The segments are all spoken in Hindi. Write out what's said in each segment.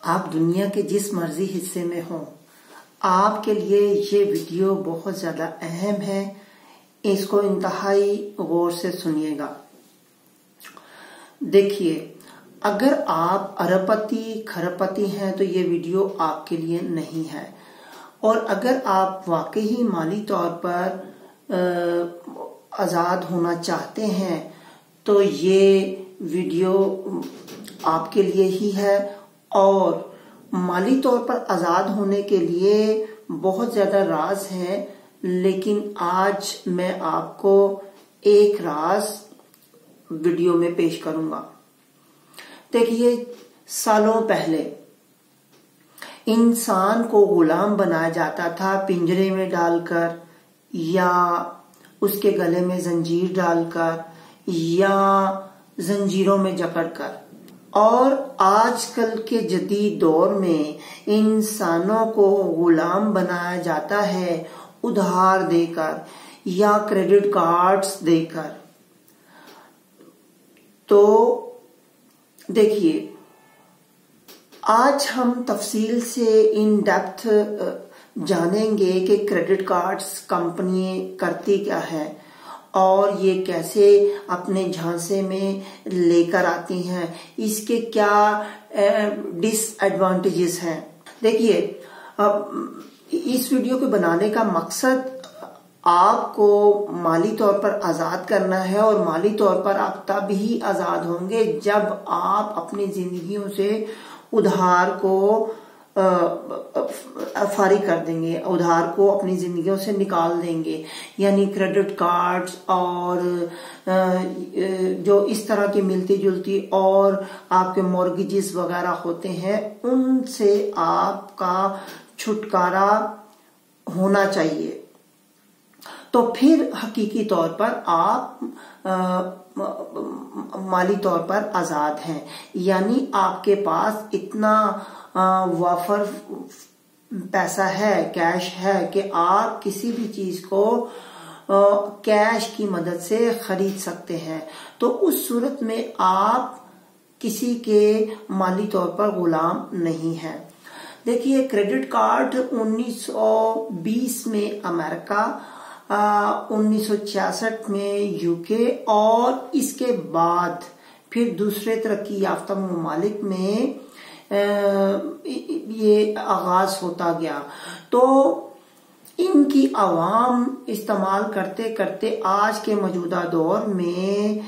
आप दुनिया के जिस मर्जी हिस्से में हो, आपके लिए ये वीडियो बहुत ज्यादा अहम है। इसको इंतहाई गौर से सुनिएगा। देखिए, अगर आप अरबपति खरबपति हैं तो ये वीडियो आपके लिए नहीं है, और अगर आप वाकई ही माली तौर पर आजाद होना चाहते हैं तो ये वीडियो आपके लिए ही है। और माली तौर पर आजाद होने के लिए बहुत ज्यादा राज हैं, लेकिन आज मैं आपको एक राज वीडियो में पेश करूंगा। देखिए, सालों पहले इंसान को गुलाम बनाया जाता था, पिंजरे में डालकर या उसके गले में जंजीर डालकर या जंजीरों में जकड़कर। और आजकल के जदीद दौर में इंसानों को गुलाम बनाया जाता है उधार देकर या क्रेडिट कार्ड्स देकर। तो देखिए, आज हम तफसील से इन डेप्थ जानेंगे कि क्रेडिट कार्ड्स कंपनी करती क्या है और ये कैसे अपने झांसे में लेकर आती हैं, इसके क्या डिसएडवांटेजेस हैं। देखिए, इस वीडियो को बनाने का मकसद आपको माली तौर पर आजाद करना है, और माली तौर पर आप तब ही आजाद होंगे जब आप अपनी जिंदगियों से उधार को फारिग कर देंगे, उधार को अपनी जिंदगियों से निकाल देंगे। यानी क्रेडिट कार्ड्स और जो इस तरह की मिलती जुलती और आपके मॉर्गेजेस वगैरह होते हैं, उनसे आपका छुटकारा होना चाहिए। तो फिर हकीकी तौर पर आप माली तौर पर आजाद हैं। यानी आपके पास इतना वाफर पैसा है, कैश है कि आप किसी भी चीज को कैश की मदद से खरीद सकते हैं। तो उस सूरत में आप किसी के माली तौर पर गुलाम नहीं हैं। देखिए, क्रेडिट कार्ड 1920 में अमेरिका, 1966 में यूके और इसके बाद फिर दूसरे तरक्की याफ्ता ममालिक में ये आगाज होता गया। तो इनकी आवाम इस्तेमाल करते करते आज के मौजूदा दौर में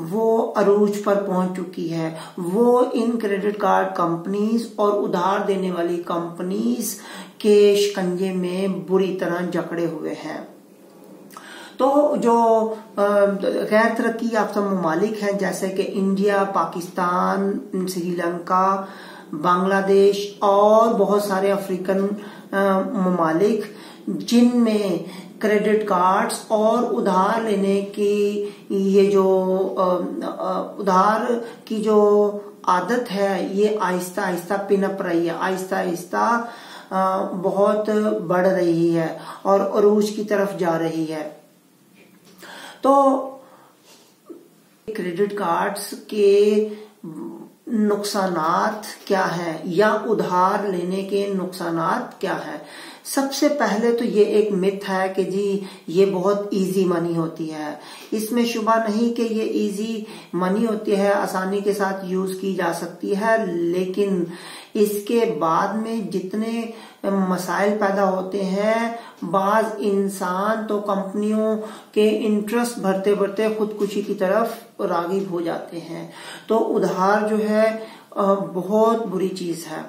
वो अरूज पर पहुंच चुकी है। वो इन क्रेडिट कार्ड कंपनीज और उधार देने वाली कंपनीज के शिकंजे में बुरी तरह जकड़े हुए हैं। तो जो गैर तरक्की याफ्ता ममालिक हैं, जैसे कि इंडिया, पाकिस्तान, श्रीलंका, बांग्लादेश और बहुत सारे अफ्रीकन ममालिक, जिनमें क्रेडिट कार्ड्स और उधार लेने की ये जो उधार की जो आदत है, ये आहिस्ता आहिस्ता पिनप रही है, आहिस्ता आहिस्ता बहुत बढ़ रही है और अरूज की तरफ जा रही है। तो क्रेडिट कार्ड्स के नुकसानात क्या हैं या उधार लेने के नुकसानात क्या हैं? सबसे पहले तो ये एक मिथ है कि जी ये बहुत इजी मनी होती है। इसमें शुबा नहीं कि ये इजी मनी होती है, आसानी के साथ यूज की जा सकती है, लेकिन इसके बाद में जितने मसाइल पैदा होते हैं, बाज इंसान तो कंपनियों के इंटरेस्ट भरते भरते खुदकुशी की तरफ रागिब हो जाते हैं। तो उधार जो है बहुत बुरी चीज है।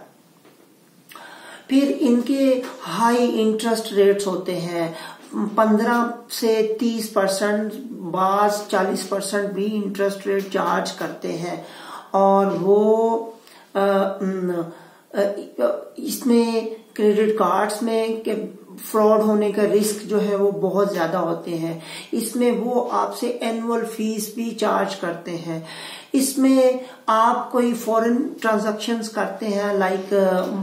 फिर इनके हाई इंटरेस्ट रेट्स होते हैं, 15 से 30%, बाज 40% भी इंटरेस्ट रेट चार्ज करते हैं। और वो इसमें क्रेडिट कार्ड्स में फ्रॉड होने का रिस्क जो है वो बहुत ज्यादा होते हैं। इसमें वो आपसे एनुअल फीस भी चार्ज करते हैं। इसमें आप कोई फॉरेन ट्रांजैक्शंस करते हैं, लाइक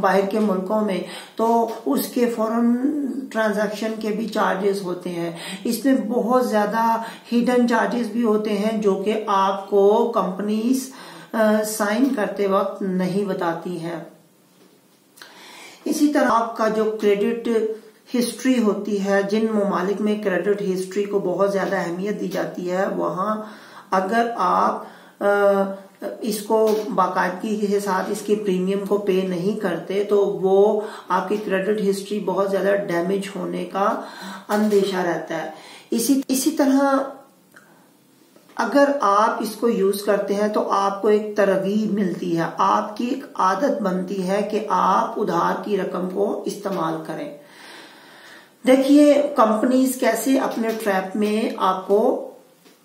बाहर के मुल्कों में, तो उसके फॉरेन ट्रांजैक्शन के भी चार्जेस होते हैं। इसमें बहुत ज्यादा हिडन चार्जेस भी होते हैं जो कि आपको कंपनीज साइन करते वक्त नहीं बताती हैं। इसी तरह आपका जो क्रेडिट हिस्ट्री होती है, जिन ममालिक में क्रेडिट हिस्ट्री को बहुत ज्यादा अहमियत दी जाती है, वहां अगर आप इसको बाकायदगी के साथ इसके प्रीमियम को पे नहीं करते तो वो आपकी क्रेडिट हिस्ट्री बहुत ज्यादा डैमेज होने का अंदेशा रहता है। इसी तरह अगर आप इसको यूज करते हैं तो आपको एक तरगीब मिलती है, आपकी एक आदत बनती है कि आप उधार की रकम को इस्तेमाल करें। देखिए कंपनीज कैसे अपने ट्रैप में आपको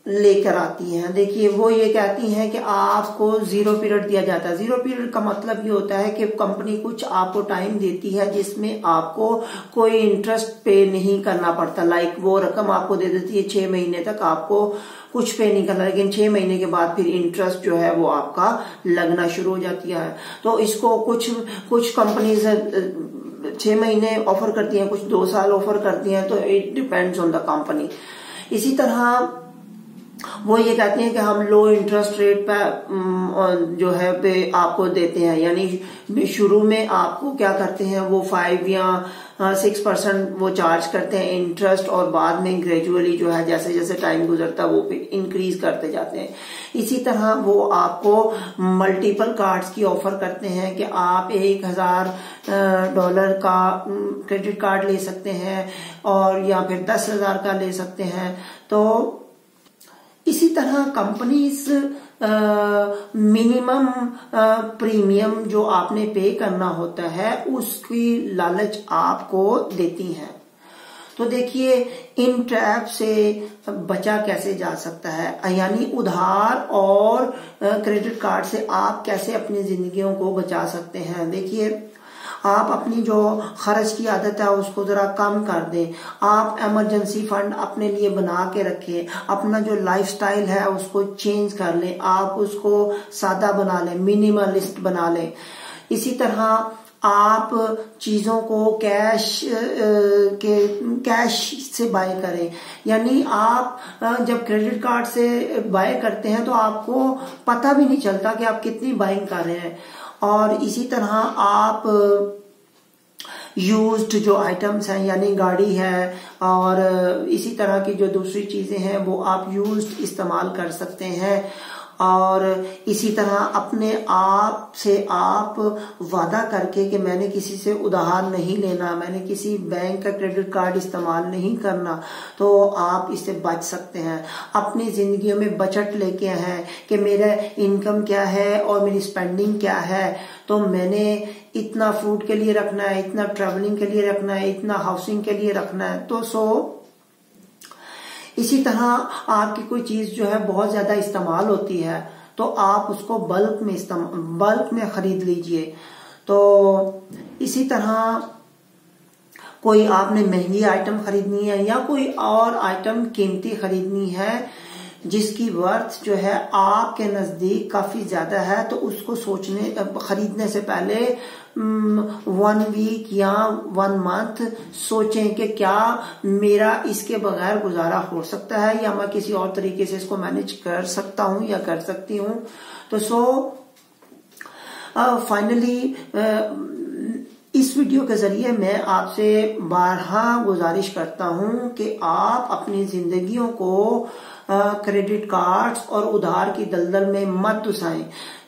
लेकर आती हैं। देखिए वो ये कहती हैं कि आपको 0 पीरियड दिया जाता है। 0 पीरियड का मतलब ये होता है कि कंपनी कुछ आपको टाइम देती है जिसमें आपको कोई इंटरेस्ट पे नहीं करना पड़ता। लाइक वो रकम आपको दे देती है 6 महीने तक आपको कुछ पे नहीं करना, लेकिन 6 महीने के बाद फिर इंटरेस्ट जो है वो आपका लगना शुरू हो जाती है। तो इसको कुछ कंपनीज 6 महीने ऑफर करती हैं, कुछ 2 साल ऑफर करती हैं, तो it depends on the company. इसी तरह वो ये कहते हैं कि हम लो इंटरेस्ट रेट पे जो है पे आपको देते हैं, यानी शुरू में आपको क्या करते हैं वो 5 या 6% वो चार्ज करते हैं इंटरेस्ट, और बाद में ग्रेजुअली जो है जैसे जैसे टाइम गुजरता है वो इंक्रीज करते जाते हैं। इसी तरह वो आपको मल्टीपल कार्ड्स की ऑफर करते हैं कि आप $1000 का क्रेडिट कार्ड ले सकते हैं और या फिर 10,000 का ले सकते हैं। तो इसी तरह कंपनीज मिनिमम प्रीमियम जो आपने पे करना होता है उसकी लालच आपको देती हैं। तो देखिए इन ट्रैप से बचा कैसे जा सकता है, यानी उधार और क्रेडिट कार्ड से आप कैसे अपनी जिंदगियों को बचा सकते हैं। देखिए आप अपनी जो खर्च की आदत है उसको जरा कम कर दें, आप इमरजेंसी फंड अपने लिए बना के रखें, अपना जो लाइफस्टाइल है उसको चेंज कर लें, आप उसको सादा बना लें, मिनिमलिस्ट बना लें। इसी तरह आप चीजों को कैश से बाय करें, यानी आप जब क्रेडिट कार्ड से बाय करते हैं तो आपको पता भी नहीं चलता कि आप कितनी बाइंग कर रहे हैं। और इसी तरह आप यूज्ड जो आइटम्स हैं यानी गाड़ी है और इसी तरह की जो दूसरी चीजें हैं वो आप यूज्ड इस्तेमाल कर सकते हैं। और इसी तरह अपने आप से आप वादा करके कि मैंने किसी से उधार नहीं लेना, मैंने किसी बैंक का क्रेडिट कार्ड इस्तेमाल नहीं करना, तो आप इससे बच सकते हैं। अपनी जिंदगी में बजट लेके हैं कि मेरा इनकम क्या है और मेरी स्पेंडिंग क्या है, तो मैंने इतना फूड के लिए रखना है, इतना ट्रेवलिंग के लिए रखना है, इतना हाउसिंग के लिए रखना है। तो इसी तरह आपकी कोई चीज जो है बहुत ज्यादा इस्तेमाल होती है तो आप उसको बल्क में खरीद लीजिए। तो इसी तरह कोई आपने महंगी आइटम खरीदनी है या कोई और आइटम कीमती खरीदनी है जिसकी वर्थ जो है आपके नजदीक काफी ज्यादा है, तो उसको खरीदने से पहले 1 वीक या 1 मंथ सोचें कि क्या मेरा इसके बगैर गुजारा हो सकता है या मैं किसी और तरीके से इसको मैनेज कर सकता हूं या कर सकती हूं। तो फाइनली इस वीडियो के जरिए मैं आपसे बारहा गुजारिश करता हूं कि आप अपनी जिंदगियों को क्रेडिट कार्ड्स और उधार की दलदल में मत घुसाएं,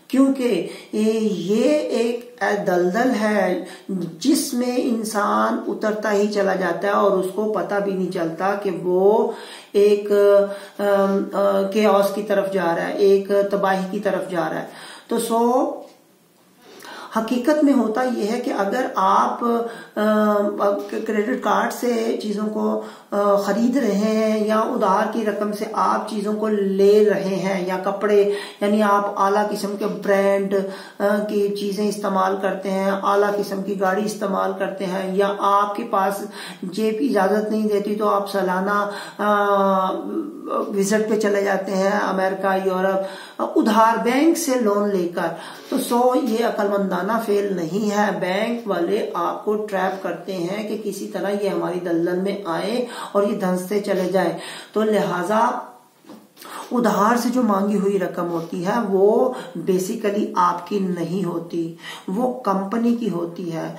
क्योंकि ये एक दलदल है जिसमें इंसान उतरता ही चला जाता है और उसको पता भी नहीं चलता कि वो एक केओस की तरफ जा रहा है, एक तबाही की तरफ जा रहा है। तो हकीकत में होता यह है कि अगर आप क्रेडिट कार्ड से चीजों को खरीद रहे हैं या उधार की रकम से आप चीजों को ले रहे हैं, या कपड़े यानी आप आला किस्म के ब्रांड की चीजें इस्तेमाल करते हैं, आला किस्म की गाड़ी इस्तेमाल करते हैं, या आपके पास जेब की इजाजत नहीं देती तो आप सालाना विजिट पे चले जाते हैं अमेरिका, यूरोप, उधार बैंक से लोन लेकर। तो ये अक्लमंदाना फेल नहीं है। बैंक वाले आपको ट्रैप करते हैं कि किसी तरह ये हमारी दलदल में आए और ये धंसते चले जाए। तो लिहाजा उधार से जो मांगी हुई रकम होती है वो बेसिकली आपकी नहीं होती, वो कंपनी की होती है।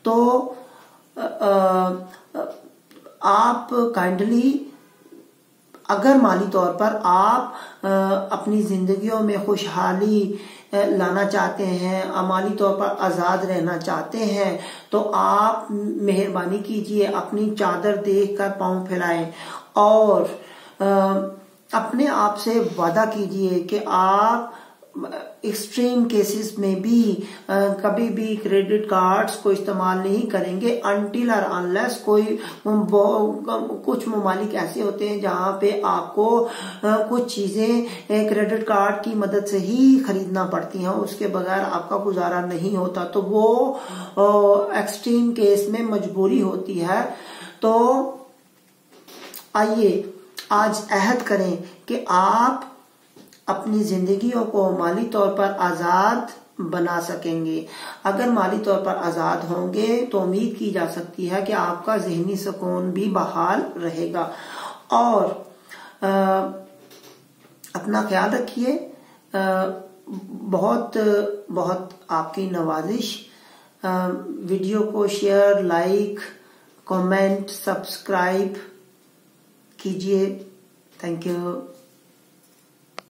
तो आप काइंडली अगर माली तौर पर आप अपनी जिंदगियों में खुशहाली लाना चाहते हैं, माली तौर पर आजाद रहना चाहते हैं, तो आप मेहरबानी कीजिए अपनी चादर देखकर पांव फैलाएं और अपने आप से वादा कीजिए कि आप एक्सट्रीम केसेस में भी कभी भी क्रेडिट कार्ड्स को इस्तेमाल नहीं करेंगे अनटिल और अनलेस कोई कुछ ममालिक ऐसे होते हैं जहां पे आपको कुछ चीजें क्रेडिट कार्ड की मदद से ही खरीदना पड़ती हैं, उसके बगैर आपका गुजारा नहीं होता, तो वो एक्सट्रीम केस में मजबूरी होती है। तो आइए आज अहद करें कि आप अपनी जिंदगियों को माली तौर पर आजाद बना सकेंगे। अगर माली तौर पर आजाद होंगे तो उम्मीद की जा सकती है कि आपका ज़हनी सुकून भी बहाल रहेगा। और अपना ख्याल रखिए। बहुत बहुत आपकी नवाजिश। वीडियो को शेयर, लाइक, कमेंट, सब्सक्राइब कीजिए। Thank you.